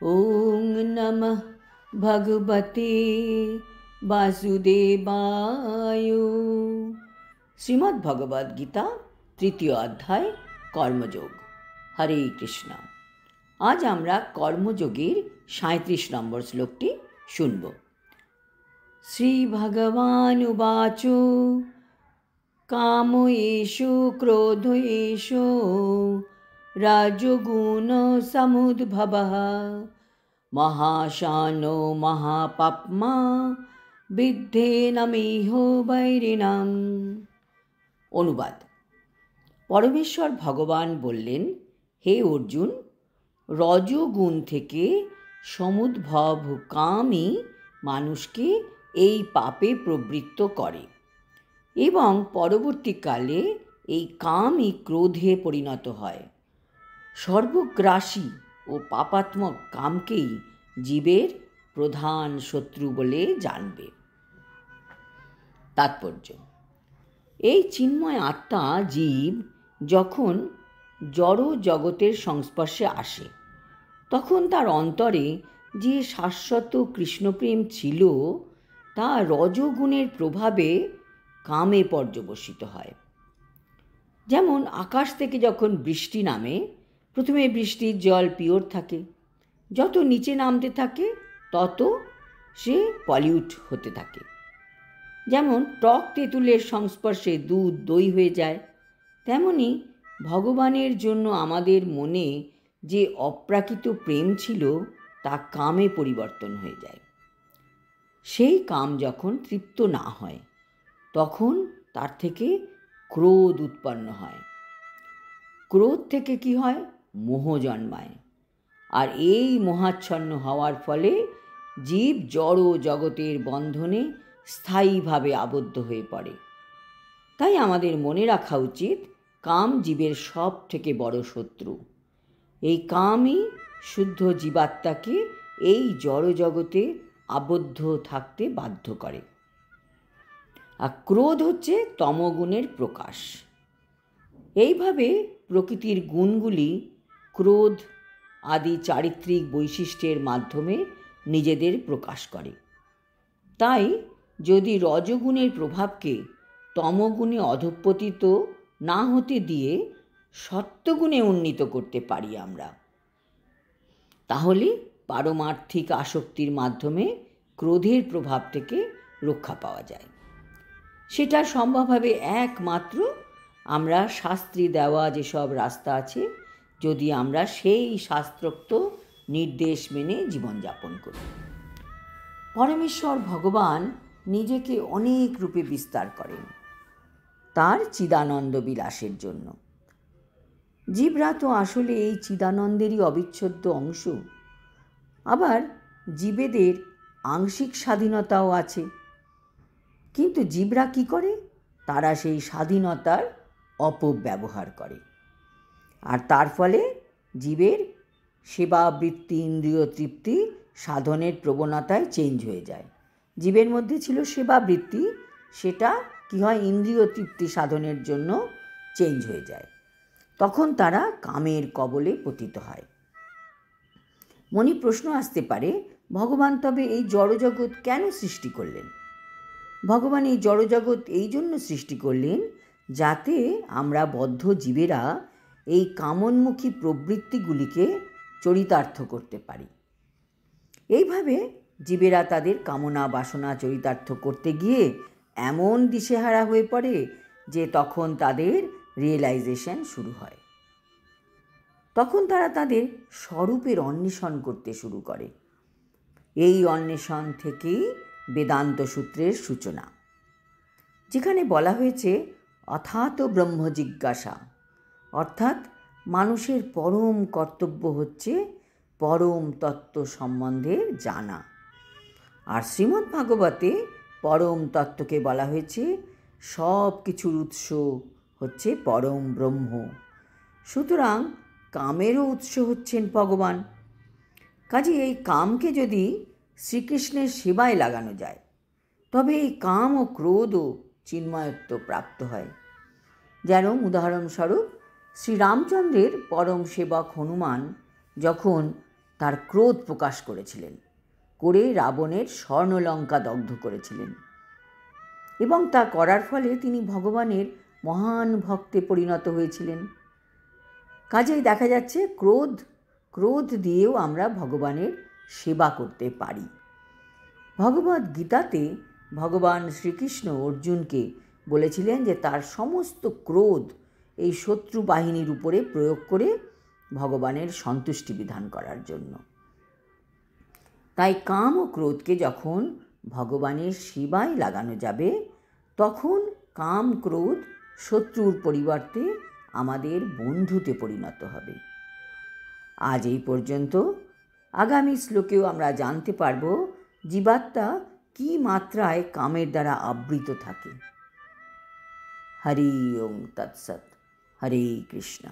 ওং নমঃ ভগবতে বাসুদেবায়। শ্রীমদ্ ভগবদ গীতা তৃতীয় অধ্যায় কর্মযোগ। হরে কৃষ্ণ। আজ আমরা কর্মযোগের ৩৭ নম্বর শ্লোকটি শুনব। শ্রী ভগবান উবাচ কাম এষু ক্রোধ এষু রাজগুণ সমুদ্ভবঃ মহাশানো মহাপাপ্মা বিদ্ধেনমিহ বৈরিণাম। অনুবাদ: পরমেশ্বর ভগবান বললেন, হে অর্জুন, রজগুণ থেকে সমুদ্ভব কামই মানুষকে এই পাপে প্রবৃত্ত করে এবং পরবর্তীকালে এই কামই ক্রোধে পরিণত হয়। সর্বগ্রাসী ও পাপাত্মক কামকেই জীবের প্রধান শত্রু বলে জানবে। তাৎপর্য: এই চিন্ময় আত্মা জীব যখন জড় জগতের সংস্পর্শে আসে, তখন তার অন্তরে যে শাশ্বত কৃষ্ণপ্রেম ছিল তা রজগুণের প্রভাবে কামে পর্যবসিত হয়। যেমন আকাশ থেকে যখন বৃষ্টি নামে, প্রথমে বৃষ্টির জল পিওর থাকে, যত নিচে নামতে থাকে তত সে পলিউট হতে থাকে। যেমন টক তেঁতুলের সংস্পর্শে দুধ দই হয়ে যায়, তেমনি ভগবানের জন্য আমাদের মনে যে অপ্রাকৃত প্রেম ছিল তা কামে পরিবর্তন হয়ে যায়। সেই কাম যখন তৃপ্ত না হয়, তখন তার থেকে ক্রোধ উৎপন্ন হয়। ক্রোধ থেকে কি হয়? মোহ জন্মায়। আর এই মোহাচ্ছন্ন হওয়ার ফলে জীব জড় জগতের বন্ধনে স্থায়ীভাবে আবদ্ধ হয়ে পড়ে। তাই আমাদের মনে রাখা উচিত, কাম জীবের সব থেকে বড় শত্রু। এই কামই শুদ্ধ জীবাত্মাকে এই জড় জগতে আবদ্ধ থাকতে বাধ্য করে। আর ক্রোধ হচ্ছে তমগুণের প্রকাশ। এইভাবে প্রকৃতির গুণগুলি ক্রোধ আদি চারিত্রিক বৈশিষ্ট্যের মাধ্যমে নিজেদের প্রকাশ করে। তাই যদি রজগুণের প্রভাবকে তমগুণে অধঃপতিত না হতে দিয়ে সত্যগুণে উন্নীত করতে পারি আমরা, তাহলে পারমার্থিক আসক্তির মাধ্যমে ক্রোধের প্রভাব থেকে রক্ষা পাওয়া যায়। সেটা সম্ভব হবে একমাত্র আমরা শাস্ত্রে দেওয়া যেসব রাস্তা আছে, যদি আমরা সেই শাস্ত্রোক্ত নির্দেশ মেনে জীবনযাপন করি। পরমেশ্বর ভগবান নিজেকে অনেক রূপে বিস্তার করেন তার চিদানন্দ বিলাসের জন্য। জীবরা তো আসলে এই চিদানন্দেরই অবিচ্ছেদ্য অংশ। আবার জীবেদের আংশিক স্বাধীনতাও আছে, কিন্তু জীবরা কি করে? তারা সেই স্বাধীনতার অপব্যবহার করে, আর তার ফলে জীবের সেবাবৃত্তি ইন্দ্রিয় তৃপ্তি সাধনের প্রবণতায় চেঞ্জ হয়ে যায়। জীবের মধ্যে ছিল সেবাবৃত্তি, সেটা কি হয়? ইন্দ্রিয় তৃপ্তি সাধনের জন্য চেঞ্জ হয়ে যায়। তখন তারা কামের কবলে পতিত হয়। মনে প্রশ্ন আসতে পারে, ভগবান তবে এই জড়জগৎ কেন সৃষ্টি করলেন? ভগবান এই জড়জগৎ এই জন্য সৃষ্টি করলেন যাতে আমরা বদ্ধ জীবেরা এই কামোন্মুখী প্রবৃত্তিগুলিকে চরিতার্থ করতে পারি। এইভাবে জীবেরা তাদের কামনা বাসনা চরিতার্থ করতে গিয়ে এমন দিশেহারা হয়ে পড়ে যে তখন তাদের রিয়েলাইজেশন শুরু হয়। তখন তারা তাদের স্বরূপের অন্বেষণ করতে শুরু করে। এই অন্বেষণ থেকেই বেদান্ত সূত্রের সূচনা, যেখানে বলা হয়েছে অথাত ব্রহ্ম জিজ্ঞাসা, অর্থাৎ মানুষের পরম কর্তব্য হচ্ছে পরম তত্ত্ব সম্বন্ধে জানা। আর শ্রীমদ্ ভাগবতে পরম তত্ত্বকে বলা হয়েছে সব কিছুর উৎস হচ্ছে পরম ব্রহ্ম। সুতরাং কামেরও উৎস হচ্ছেন ভগবান। কাজে এই কামকে যদি শ্রীকৃষ্ণের সেবায় লাগানো যায়, তবে এই কাম ও ক্রোধও চিন্ময়ত্ব প্রাপ্ত হয়। যেন উদাহরণস্বরূপ শ্রীরামচন্দ্রের পরম সেবক হনুমান যখন তার ক্রোধ প্রকাশ করেছিলেন, করে রাবণের স্বর্ণলঙ্কা দগ্ধ করেছিলেন। এবং তা করার ফলে তিনি ভগবানের মহান ভক্তে পরিণত হয়েছিলেন। কাজেই দেখা যাচ্ছে ক্রোধ দিয়েও আমরা ভগবানের সেবা করতে পারি। ভগবদ্ গীতাতে ভগবান শ্রীকৃষ্ণ অর্জুনকে বলেছিলেন যে তার সমস্ত ক্রোধ এই শত্রু বাহিনীর উপরে প্রয়োগ করে ভগবানের সন্তুষ্টি বিধান করার জন্য। তাই কাম ও ক্রোধকে যখন ভগবানের সেবায় লাগানো যাবে, তখন কাম ক্রোধ শত্রুর পরিবর্তে আমাদের বন্ধুতে পরিণত হবে। আজ এই পর্যন্ত। আগামী শ্লোকেও আমরা জানতে পারব জীবাত্মা কী মাত্রায় কামের দ্বারা আবৃত থাকে। হরি ওম তৎসৎ। হরে কৃষ্ণ।